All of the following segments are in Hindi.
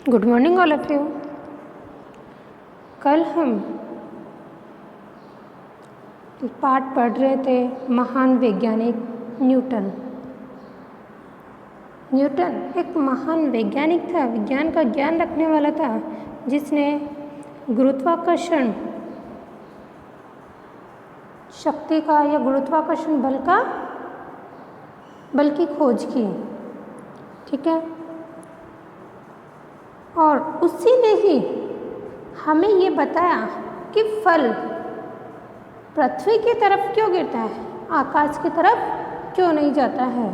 Good morning all of you. कल हम पाठ पढ़ रहे थे महान वैज्ञानिक न्यूटन। न्यूटन एक महान वैज्ञानिक था, विज्ञान का ज्ञान रखने वाला था, जिसने गुरुत्वाकर्षण शक्ति का या गुरुत्वाकर्षण बल की खोज की। ठीक है, और उसी ने ही हमें ये बताया कि फल पृथ्वी की तरफ क्यों गिरता है, आकाश की तरफ क्यों नहीं जाता है।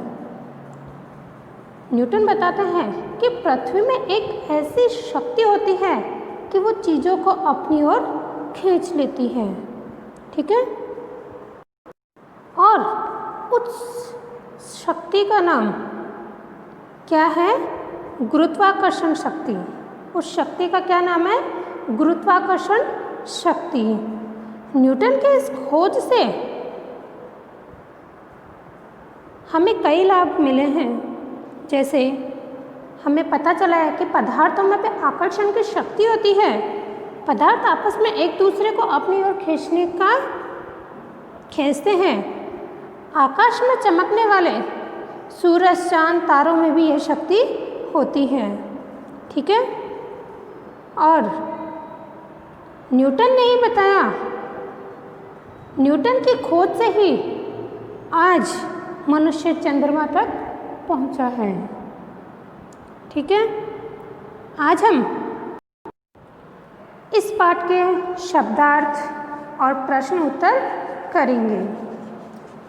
न्यूटन बताते हैं कि पृथ्वी में एक ऐसी शक्ति होती है कि वो चीज़ों को अपनी ओर खींच लेती है। ठीक है, और उस शक्ति का नाम क्या है? गुरुत्वाकर्षण शक्ति। उस शक्ति का क्या नाम है? गुरुत्वाकर्षण शक्ति। न्यूटन के इस खोज से हमें कई लाभ मिले हैं। जैसे हमें पता चला है कि पदार्थों में भी आकर्षण की शक्ति होती है। पदार्थ आपस में एक दूसरे को अपनी ओर खींचते हैं। आकाश में चमकने वाले सूरज, चांद, तारों में भी यह शक्ति होती है। ठीक है, और न्यूटन ने ही बताया, न्यूटन की खोज से ही आज मनुष्य चंद्रमा तक पहुंचा है। ठीक है, आज हम इस पाठ के शब्दार्थ और प्रश्न उत्तर करेंगे।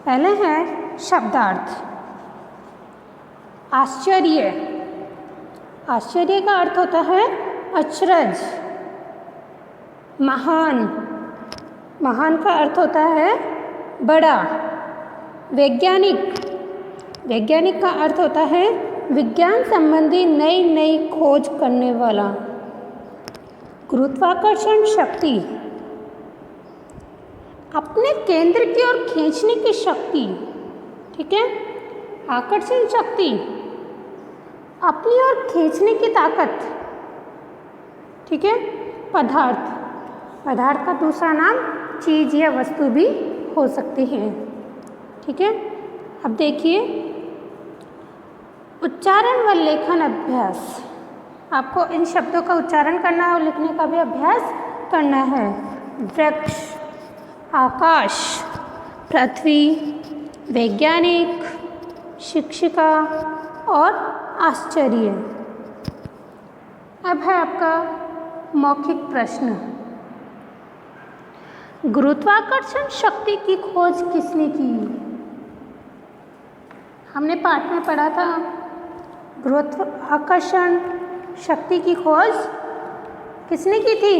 पहले है शब्दार्थ। आश्चर्य। आश्चर्य का अर्थ होता है अचरज। महान। महान का अर्थ होता है बड़ा। वैज्ञानिक। वैज्ञानिक का अर्थ होता है विज्ञान संबंधी नई नई खोज करने वाला। गुरुत्वाकर्षण शक्ति, अपने केंद्र की ओर खींचने की शक्ति। ठीक है, आकर्षण शक्ति, अपनी ओर खींचने की ताकत। ठीक है, पदार्थ। पदार्थ का दूसरा नाम चीज़ या वस्तु भी हो सकती है। ठीक है, अब देखिए उच्चारण व लेखन अभ्यास। आपको इन शब्दों का उच्चारण करना है और लिखने का भी अभ्यास करना है। वृक्ष, आकाश, पृथ्वी, वैज्ञानिक, शिक्षिका और आश्चर्य। अब है आपका मौखिक प्रश्न। गुरुत्वाकर्षण शक्ति की खोज किसने की? हमने पाठ में पढ़ा था गुरुत्वाकर्षण शक्ति की खोज किसने की थी?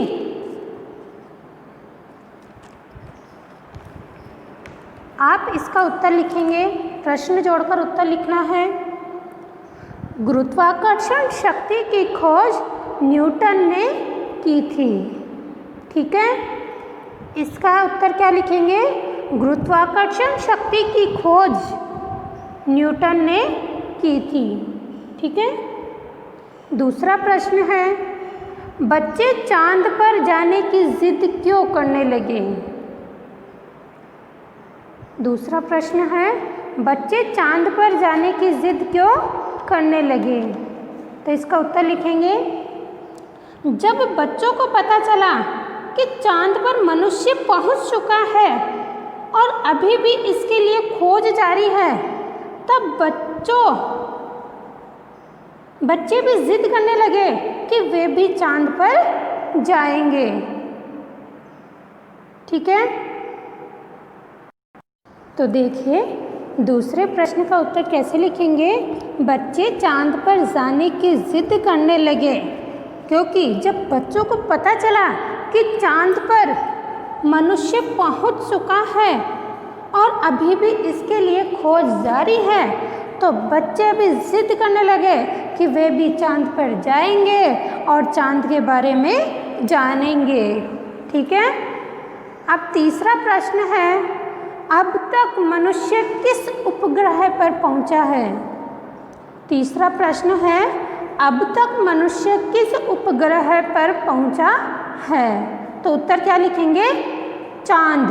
आप इसका उत्तर लिखेंगे, प्रश्न जोड़कर उत्तर लिखना है। गुरुत्वाकर्षण शक्ति की खोज न्यूटन ने की थी। ठीक है, इसका उत्तर क्या लिखेंगे? गुरुत्वाकर्षण शक्ति की खोज न्यूटन ने की थी। ठीक है, दूसरा प्रश्न है, बच्चे चांद पर जाने की जिद क्यों करने लगे? दूसरा प्रश्न है, बच्चे चांद पर जाने की जिद क्यों करने लगे? तो इसका उत्तर लिखेंगे, जब बच्चों को पता चला कि चांद पर मनुष्य पहुंच चुका है और अभी भी इसके लिए खोज जारी है, तब बच्चे भी जिद करने लगे कि वे भी चांद पर जाएंगे। ठीक है, तो देखिए दूसरे प्रश्न का उत्तर कैसे लिखेंगे? बच्चे चांद पर जाने की जिद करने लगे क्योंकि जब बच्चों को पता चला कि चांद पर मनुष्य पहुंच चुका है और अभी भी इसके लिए खोज जारी है, तो बच्चे भी जिद करने लगे कि वे भी चांद पर जाएंगे और चांद के बारे में जानेंगे। ठीक है, अब तीसरा प्रश्न है, अब तक मनुष्य किस उपग्रह पर पहुंचा है? तीसरा प्रश्न है, अब तक मनुष्य किस उपग्रह पर पहुंचा है? तो उत्तर क्या लिखेंगे? चांद।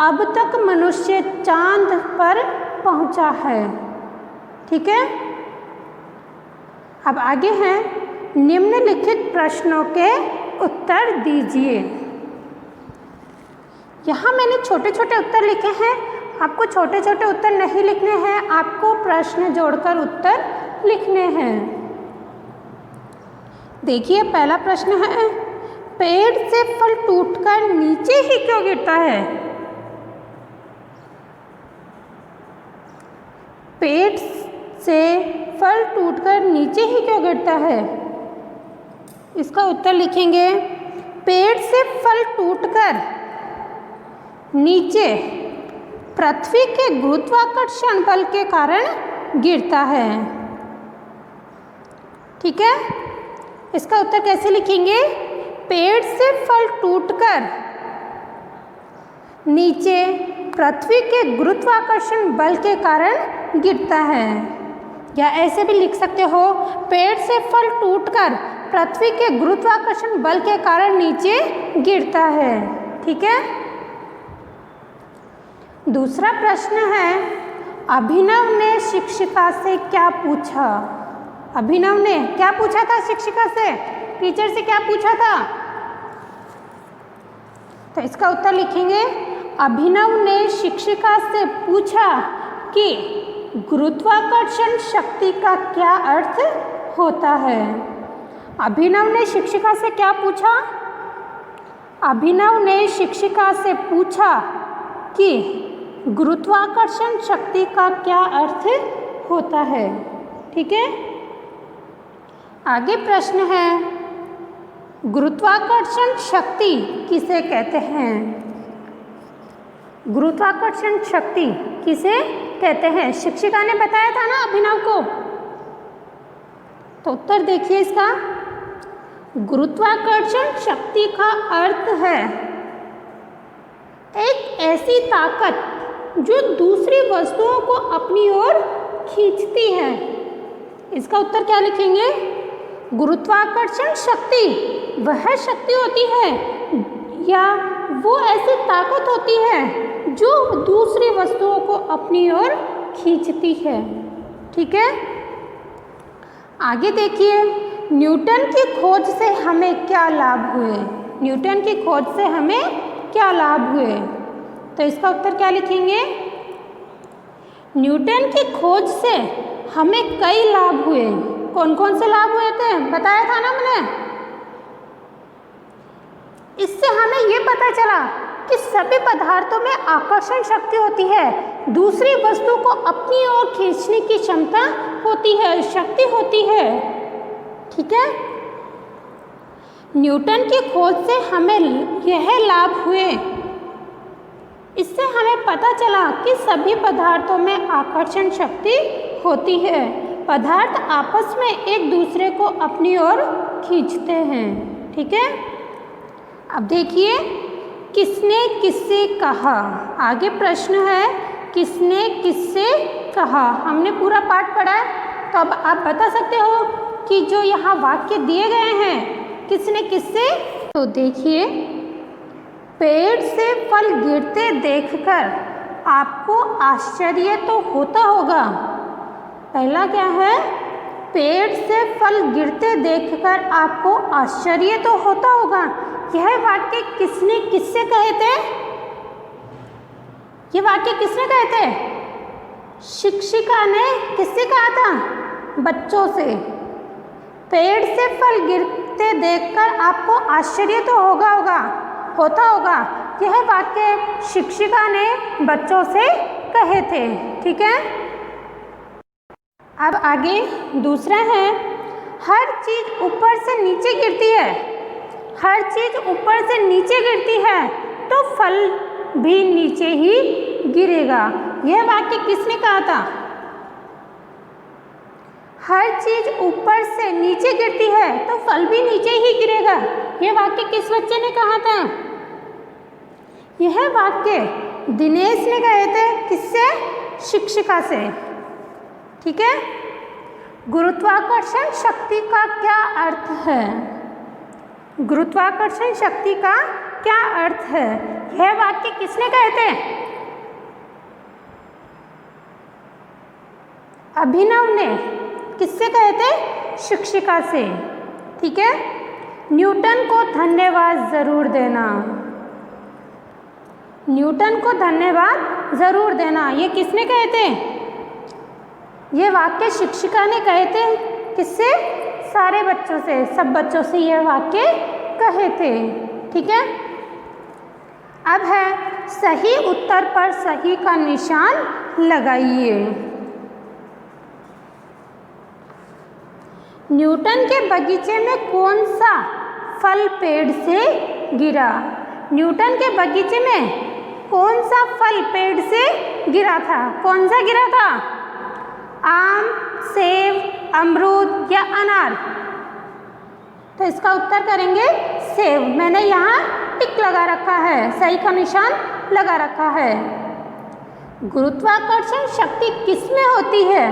अब तक मनुष्य चांद पर पहुंचा है। ठीक है, अब आगे हैं, निम्नलिखित प्रश्नों के उत्तर दीजिए। यहाँ मैंने छोटे छोटे उत्तर लिखे हैं, आपको छोटे छोटे उत्तर नहीं लिखने हैं, आपको प्रश्न जोड़कर उत्तर लिखने हैं। देखिए पहला प्रश्न है, पेड़ से फल टूटकर नीचे ही क्यों गिरता है? पेड़ से फल टूटकर नीचे ही क्यों गिरता है? इसका उत्तर लिखेंगे, पेड़ से फल टूटकर नीचे पृथ्वी के गुरुत्वाकर्षण बल के कारण गिरता है। ठीक है, इसका उत्तर कैसे लिखेंगे? पेड़ से फल टूटकर नीचे पृथ्वी के गुरुत्वाकर्षण बल के कारण गिरता है। या ऐसे भी लिख सकते हो, पेड़ से फल टूटकर पृथ्वी के गुरुत्वाकर्षण बल के कारण नीचे गिरता है। ठीक है, दूसरा प्रश्न है, अभिनव ने शिक्षिका से क्या पूछा? अभिनव ने क्या पूछा था शिक्षिका से? टीचर से क्या पूछा था? तो इसका उत्तर लिखेंगे, अभिनव ने शिक्षिका से पूछा कि गुरुत्वाकर्षण शक्ति का क्या अर्थ होता है? अभिनव ने शिक्षिका से क्या पूछा? अभिनव ने शिक्षिका से पूछा कि गुरुत्वाकर्षण शक्ति का क्या अर्थ होता है। ठीक है, आगे प्रश्न है, गुरुत्वाकर्षण शक्ति किसे कहते हैं? गुरुत्वाकर्षण शक्ति किसे कहते हैं? शिक्षिका ने बताया था ना अभिनव को। तो उत्तर देखिए इसका, गुरुत्वाकर्षण शक्ति का अर्थ है एक ऐसी ताकत जो दूसरी वस्तुओं को अपनी ओर खींचती है। इसका उत्तर क्या लिखेंगे? गुरुत्वाकर्षण शक्ति वह शक्ति होती है या वो ऐसी ताकत होती है जो दूसरी वस्तुओं को अपनी ओर खींचती है। ठीक है, आगे देखिए, न्यूटन की खोज से हमें क्या लाभ हुए? न्यूटन की खोज से हमें क्या लाभ हुए? तो इसका उत्तर क्या लिखेंगे? न्यूटन की खोज से हमें कई लाभ हुए। कौन कौन से लाभ हुए थे बताया था ना मैंने? इससे हमें ये पता चला कि सभी पदार्थों में आकर्षण शक्ति होती है, दूसरी वस्तु को अपनी ओर खींचने की क्षमता होती है, शक्ति होती है। ठीक है, न्यूटन की खोज से हमें यह लाभ हुए, इससे हमें पता चला कि सभी पदार्थों में आकर्षण शक्ति होती है, पदार्थ आपस में एक दूसरे को अपनी ओर खींचते हैं। ठीक है, अब देखिए, किसने किससे कहा? आगे प्रश्न है, किसने किससे कहा? हमने पूरा पाठ पढ़ा है, तो अब आप बता सकते हो कि जो यहाँ वाक्य दिए गए हैं किसने किससे? तो देखिए, पेड़ से फल गिरते देखकर आपको आश्चर्य तो होता होगा। पहला क्या है? पेड़ से फल गिरते देखकर आपको आश्चर्य तो होता होगा। यह वाक्य किसने किससे कहे थे? ये वाक्य किसने कहे थे? शिक्षिका ने किससे कहा था? बच्चों से। पेड़ से फल गिरते देखकर आपको आश्चर्य तो होता होगा। यह वाक्य शिक्षिका ने बच्चों से कहे थे। ठीक है, अब आगे दूसरा है, हर चीज ऊपर से नीचे गिरती है। हर चीज ऊपर से नीचे गिरती है तो फल भी नीचे ही गिरेगा। यह वाक्य किसने कहा था? हर चीज ऊपर से नीचे गिरती है तो फल भी नीचे ही गिरेगा। यह वाक्य किस बच्चे ने कहा था? यह वाक्य दिनेश ने कहे थे। किससे? शिक्षिका से। ठीक है, गुरुत्वाकर्षण शक्ति का क्या अर्थ है? गुरुत्वाकर्षण शक्ति का क्या अर्थ है? यह वाक्य किसने कहे थे? अभिनव ने। किससे कहे थे? शिक्षिका से। ठीक है। न्यूटन को धन्यवाद जरूर देना। न्यूटन को धन्यवाद जरूर देना, ये किसने कहे थे? ये वाक्य शिक्षिका ने कहे थे। किससे? सारे बच्चों से, सब बच्चों से यह वाक्य कहे थे। ठीक है। अब है सही उत्तर पर सही का निशान लगाइए। न्यूटन के बगीचे में कौन सा फल पेड़ से गिरा? न्यूटन के बगीचे में कौन सा फल पेड़ से गिरा था? कौन सा गिरा था? आम, सेब, अमरूद या अनार? तो इसका उत्तर करेंगे सेब। मैंने यहाँ टिक लगा रखा है, सही का निशान लगा रखा है। गुरुत्वाकर्षण शक्ति किस में होती है?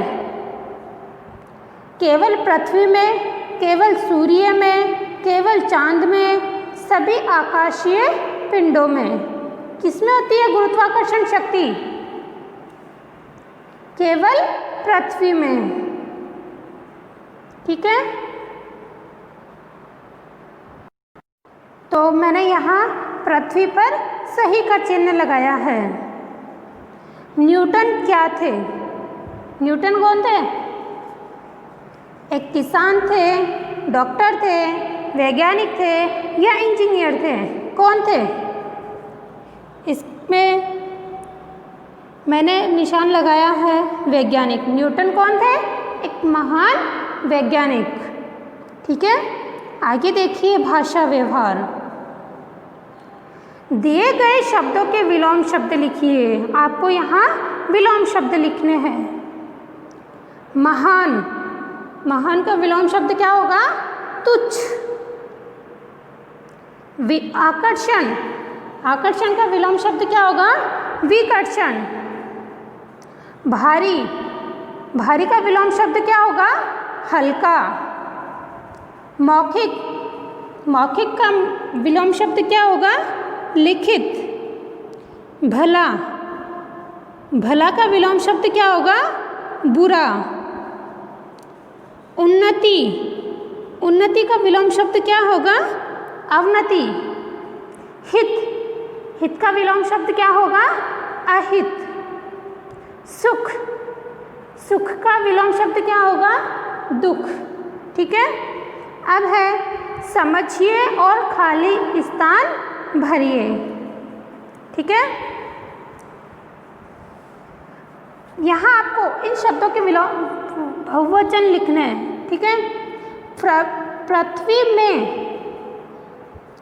केवल पृथ्वी में, केवल सूर्य में, केवल चांद में, सभी आकाशीय पिंडों में? किसमें होती है गुरुत्वाकर्षण शक्ति? केवल पृथ्वी में। ठीक है। तो मैंने यहाँ पृथ्वी पर सही का चिन्ह लगाया है। न्यूटन क्या थे? न्यूटन कौन थे? एक किसान थे, डॉक्टर थे, वैज्ञानिक थे या इंजीनियर थे? कौन थे? इसमें मैंने निशान लगाया है वैज्ञानिक। न्यूटन कौन थे? एक महान वैज्ञानिक। ठीक है। आगे देखिए भाषा व्यवहार। दिए गए शब्दों के विलोम शब्द लिखिए। आपको यहाँ विलोम शब्द लिखने हैं। महान, महान का विलोम शब्द क्या होगा? तुच्छ। आकर्षण, आकर्षण का विलोम शब्द क्या होगा? विकर्षण। भारी, भारी का विलोम शब्द क्या होगा? हल्का। मौखिक, मौखिक का विलोम शब्द क्या होगा? लिखित। भला, भला का विलोम शब्द क्या होगा? बुरा। उन्नति, उन्नति का विलोम शब्द क्या होगा? अवनति। हित, हित का विलोम शब्द क्या होगा? अहित। सुख, सुख का विलोम शब्द क्या होगा? दुख। ठीक है। अब है समझिए और खाली स्थान भरिए। ठीक है। यहाँ आपको इन शब्दों के विलोम बहुवचन लिखने हैं। ठीक है। पृथ्वी में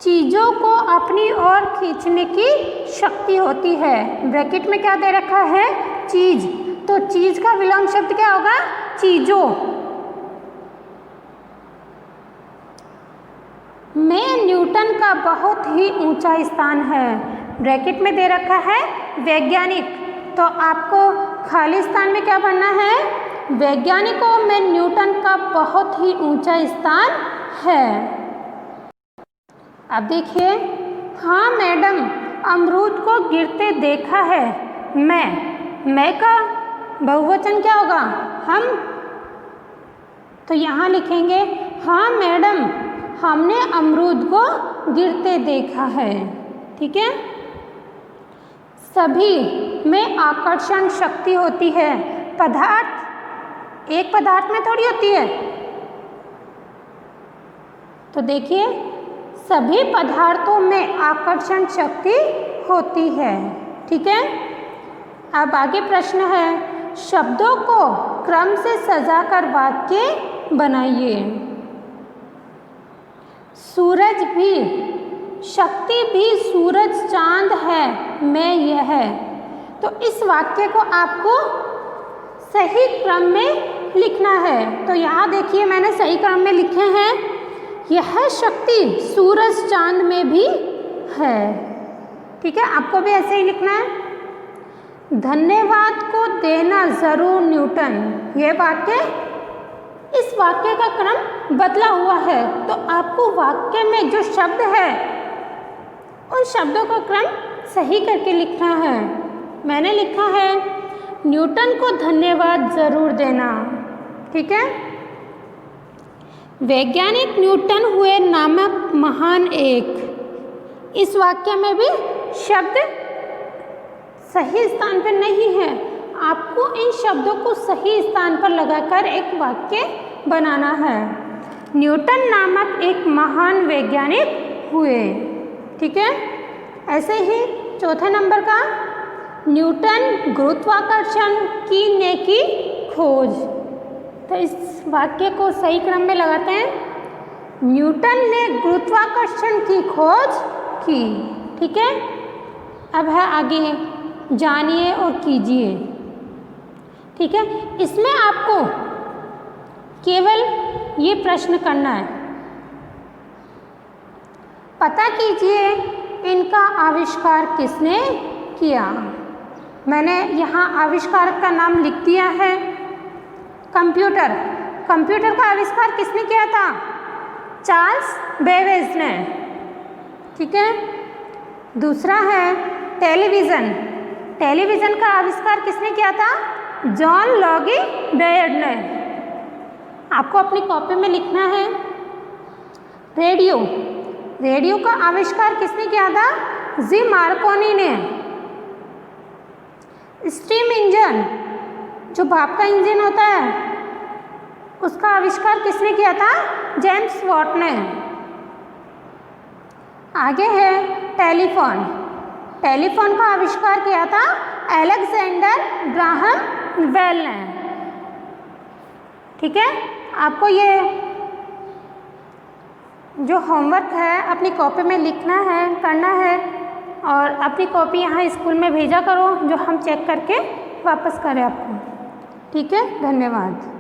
चीज़ों को अपनी ओर खींचने की शक्ति होती है। ब्रैकेट में क्या दे रखा है? चीज। तो चीज का विलोम शब्द क्या होगा? चीजों। में न्यूटन का बहुत ही ऊंचा स्थान है। ब्रैकेट में दे रखा है वैज्ञानिक। तो आपको खाली स्थान में क्या पढ़ना है? वैज्ञानिकों में न्यूटन का बहुत ही ऊंचा स्थान है। अब देखिए, हाँ मैडम, अमरूद को गिरते देखा है। मैं का बहुवचन क्या होगा? हम। तो यहाँ लिखेंगे हाँ मैडम, हमने अमरूद को गिरते देखा है। ठीक है। सभी में आकर्षण शक्ति होती है। पदार्थ एक पदार्थ में थोड़ी होती है। तो देखिए, सभी पदार्थों में आकर्षण शक्ति होती है। ठीक है। अब आगे प्रश्न है, शब्दों को क्रम से सजाकर वाक्य बनाइए। सूरज भी, शक्ति भी सूरज चांद है, मैं यह है। तो इस वाक्य को आपको सही क्रम में लिखना है। तो यहाँ देखिए, मैंने सही क्रम में लिखे हैं। यह शक्ति सूरज चांद में भी है। ठीक है। आपको भी ऐसे ही लिखना है। धन्यवाद को देना जरूर न्यूटन, यह वाक्य इस वाक्य का क्रम बदला हुआ है, तो आपको वाक्य में जो शब्द है उन शब्दों का क्रम सही करके लिखना है। मैंने लिखा है न्यूटन को धन्यवाद जरूर देना। ठीक है। वैज्ञानिक न्यूटन हुए नामक महान एक। इस वाक्य में भी शब्द सही स्थान पर नहीं है। आपको इन शब्दों को सही स्थान पर लगाकर एक वाक्य बनाना है। न्यूटन नामक एक महान वैज्ञानिक हुए। ठीक है। ऐसे ही चौथे नंबर का न्यूटन गुरुत्वाकर्षण की ने की खोज। तो इस वाक्य को सही क्रम में लगाते हैं। न्यूटन ने गुरुत्वाकर्षण की खोज की। ठीक है। अब है आगे जानिए और कीजिए। ठीक है। इसमें आपको केवल ये प्रश्न करना है, पता कीजिए इनका आविष्कार किसने किया। मैंने यहाँ आविष्कारक का नाम लिख दिया है। कंप्यूटर। कंप्यूटर का आविष्कार किसने किया था? चार्ल्स बेबेज ने। ठीक है। दूसरा है टेलीविज़न। टेलीविज़न का आविष्कार किसने किया था? जॉन लॉगी बेयर्ड ने। आपको अपनी कॉपी में लिखना है। रेडियो। रेडियो का आविष्कार किसने किया था? जी मार्कोनी ने। स्टीम इंजन, जो भाप का इंजन होता है, उसका आविष्कार किसने किया था? जेम्स वॉट ने। आगे है टेलीफोन। टेलीफोन का आविष्कार किया था अलेक्जेंडर ग्राहम बेल ने। ठीक है। आपको ये जो होमवर्क है अपनी कॉपी में लिखना है, करना है, और अपनी कॉपी यहाँ स्कूल में भेजा करो, जो हम चेक करके वापस करें आपको। ठीक है। धन्यवाद।